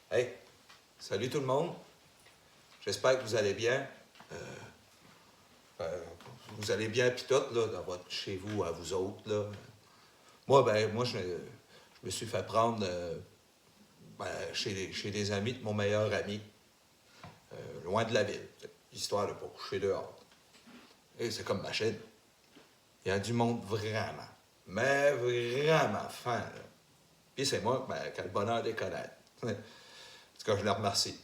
Hey, salut tout le monde. J'espère que vous allez bien. Euh, Vous allez bien pis tout, là, chez vous, à vous autres, là. Moi, je me suis fait prendre chez des amis de mon meilleur ami, loin de la ville, histoire de pas coucher dehors. Et c'est comme ma chaîne. Il y a du monde vraiment, mais vraiment fin, là. Puis c'est moi qui a le bonheur de les connaître. En tout cas, je le remercie.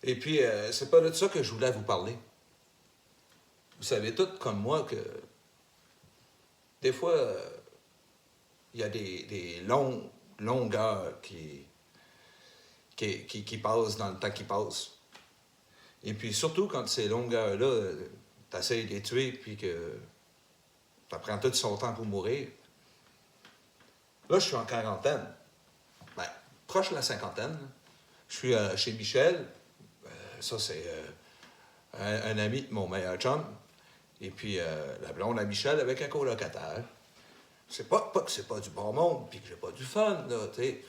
Et puis, c'est pas de ça que je voulais vous parler. Vous savez tous comme moi que des fois, il y a des longueurs qui passent dans le temps qui passe. Et puis surtout quand ces longueurs-là, tu essaies de les tuer puis que ça prend tout son temps pour mourir. Là, je suis en quarantaine. Ben, proche de la cinquantaine. Je suis chez Michel. Ça, c'est un ami de mon meilleur chum. Et puis, la blonde à Michel avec un colocataire. C'est pas que c'est pas du bon monde, puis que j'ai pas du fun, là, tu sais.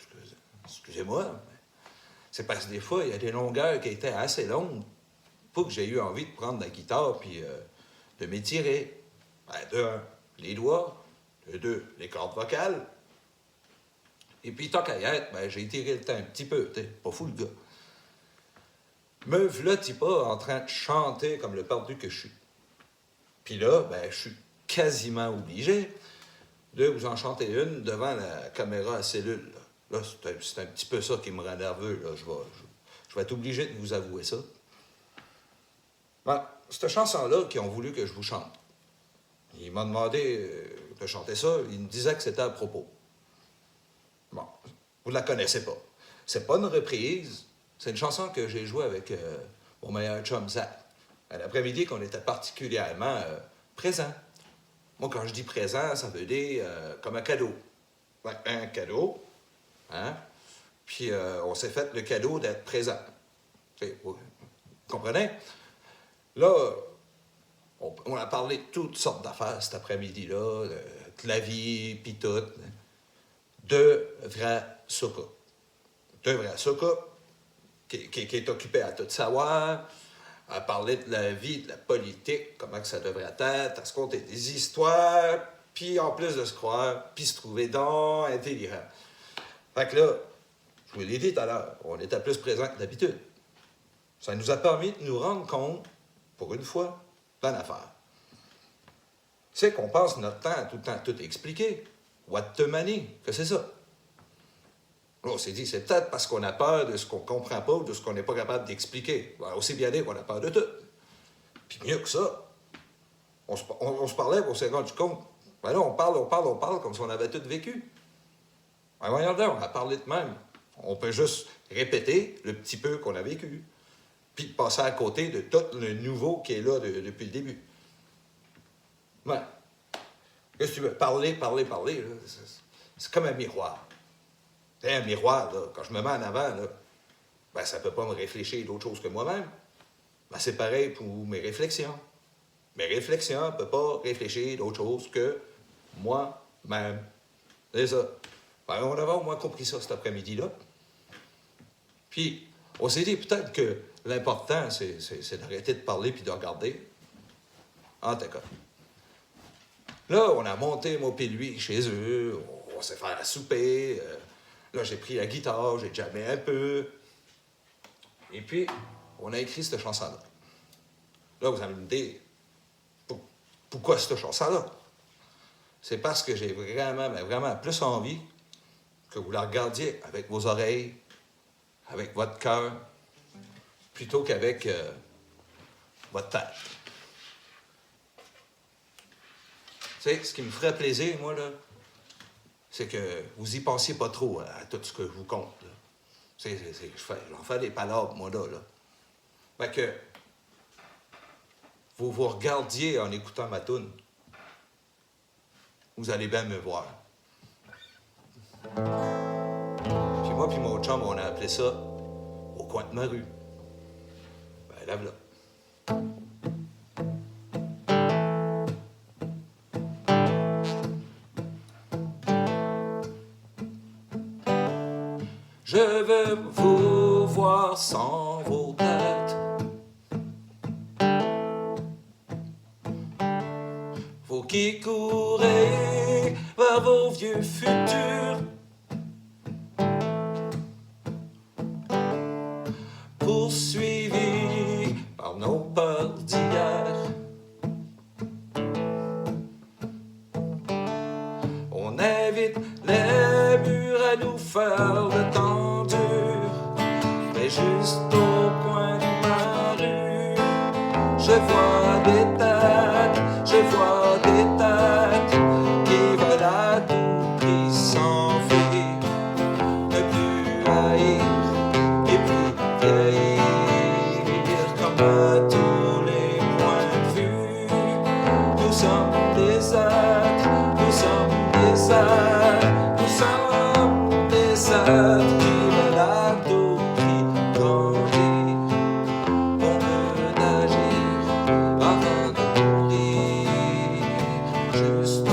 Excusez-moi. Mais c'est parce que des fois, il y a des longueurs qui étaient assez longues pour que j'ai eu envie de prendre la guitare puis de m'étirer. Ben, de un, les doigts. De deux, les cordes vocales. Et puis, tant qu'à y être, ben, j'ai étiré le temps un petit peu, tu sais. Pas fou, le gars. Me v'là-t-il pas en train de chanter comme le perdu que je suis. Puis là, ben, je suis quasiment obligé de vous en chanter une devant la caméra à cellule. Là, c'est un petit peu ça qui me rend nerveux. Là. Je vais être obligé de vous avouer ça. Ben, cette chanson-là qu'ils ont voulu que je vous chante. Il m'a demandé de chanter ça. Il me disait que c'était à propos. Bon, vous la connaissez pas. C'est pas une reprise. C'est une chanson que j'ai jouée avec mon meilleur chum Zach. À l'après-midi qu'on était particulièrement présents. Moi, quand je dis présent, ça veut dire comme un cadeau. Ouais, un cadeau, hein? Puis on s'est fait le cadeau d'être présent. Vous comprenez? Là, on a parlé de toutes sortes d'affaires cet après-midi-là, de la vie, puis tout. Deux vrais sokas. Deux vrais sokas qui est occupé à tout savoir, à parler de la vie, de la politique, comment que ça devrait être, à se conter des histoires, puis en plus de se croire, puis se trouver donc intelligent. Fait que là, je vous l'ai dit tout à l'heure, on était plus présents que d'habitude. Ça nous a permis de nous rendre compte, pour une fois, plein d'affaires. C'est qu'on passe notre temps à tout le temps tout expliquer. What the money, que c'est ça. Là, on s'est dit, c'est peut-être parce qu'on a peur de ce qu'on ne comprend pas ou de ce qu'on n'est pas capable d'expliquer. Ben, aussi bien dire qu'on a peur de tout. Puis mieux que ça, on se parlait, on s'est rendu compte. Ben là, on parle, comme si on avait tout vécu. Ben voyons donc, on a parlé de même. On peut juste répéter le petit peu qu'on a vécu, puis passer à côté de tout le nouveau qui est là depuis le début. Ouais. Qu'est-ce que tu veux? Parler, là. C'est comme un miroir. C'est un miroir, là. Quand je me mets en avant, là, ben ça ne peut pas me réfléchir d'autre chose que moi-même. Ben, c'est pareil pour mes réflexions. Mes réflexions ne peuvent pas réfléchir d'autre chose que moi-même. C'est ça. Ben, on avait au moins compris ça cet après-midi-là. Puis, on s'est dit peut-être que l'important, c'est d'arrêter de parler puis de regarder. En tout cas. Là, on a monté, moi puis lui, chez eux. On s'est fait à souper. Là, j'ai pris la guitare, j'ai jammé un peu. Et puis, on a écrit cette chanson-là. Là, vous allez me dire, pourquoi cette chanson-là? C'est parce que j'ai vraiment, mais vraiment plus envie que vous la regardiez avec vos oreilles, avec votre cœur, plutôt qu'avec votre tête. Tu sais, ce qui me ferait plaisir, moi, là, c'est que vous y pensiez pas trop à tout ce que je vous compte. J'en fais des palabres, moi, là. Fait que vous vous regardiez en écoutant ma toune. Vous allez bien me voir. Puis moi puis mon chum, on a appelé ça au coin de ma rue. Ben là, voilà. Je veux vous voir sans vos têtes. Vous qui courez vers vos vieux futurs, poursuivis par nos peurs d'hier. On invite les murs à nous faire le temps dur, mais juste au coin de ma rue, je vois des têtes, je vois des têtes qui veulent à tout prix s'enfuir, ne plus haïr et puis vieillir comme à tous les points de vue. Nous sommes des êtres, nous sommes des êtres, nous sommes des êtres qui veulent à tout prix grandir. On veut agir avant de mourir, juste au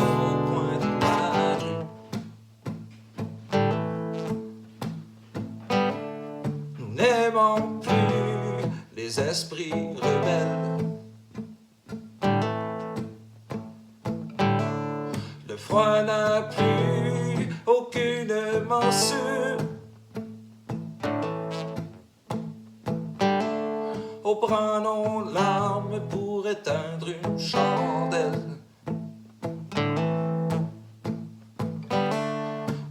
coin de ma rue. Nous n'aimons plus les esprits rebelles. Le froid n'a plus aucune mesure. On prend nos larmes pour éteindre une chandelle.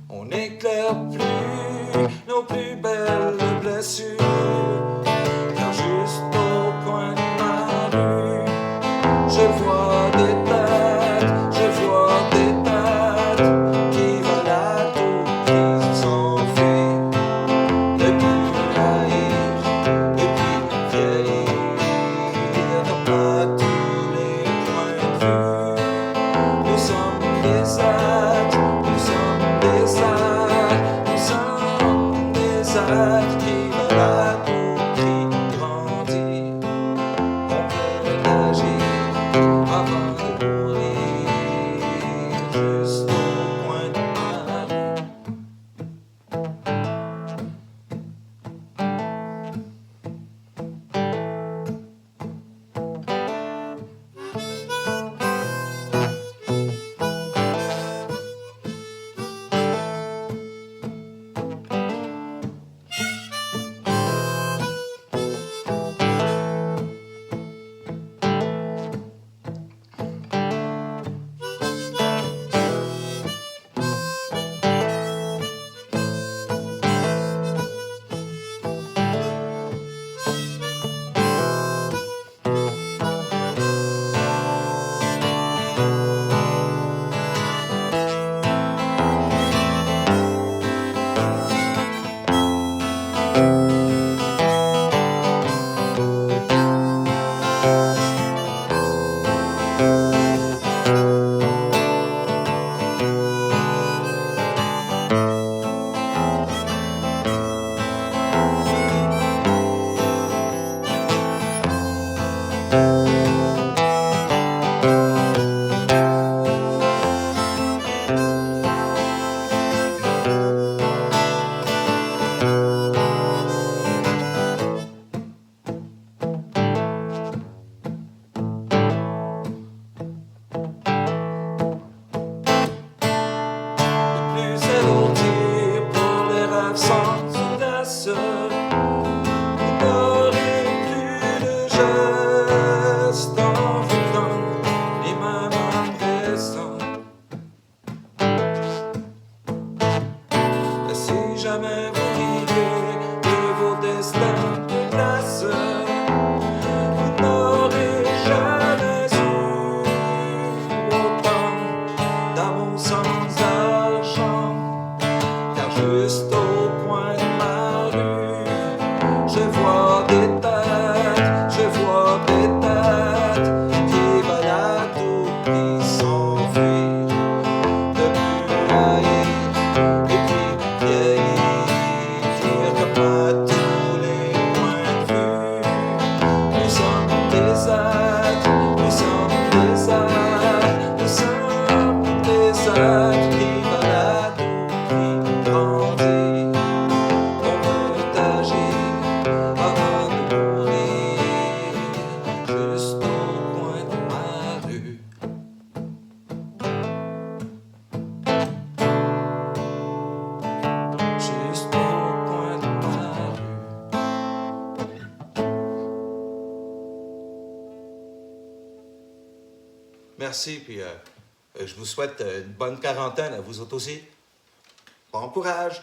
On n'éclaire plus nos plus belles blessures, car juste au coin de ma rue, je vois des têtes, je vois des têtes qui veulent à tout prix s'enfuir, ne plus haïr et puis vieillir comme à tous les points de vue. Nous sommes des êtres, nous sommes des êtres, nous sommes des êtres qui veulent à tout prix grandir. On veut agir avant de mourir, juste au coin de ma rue. remercie, puis je vous souhaite une bonne quarantaine à vous autres aussi. Bon courage!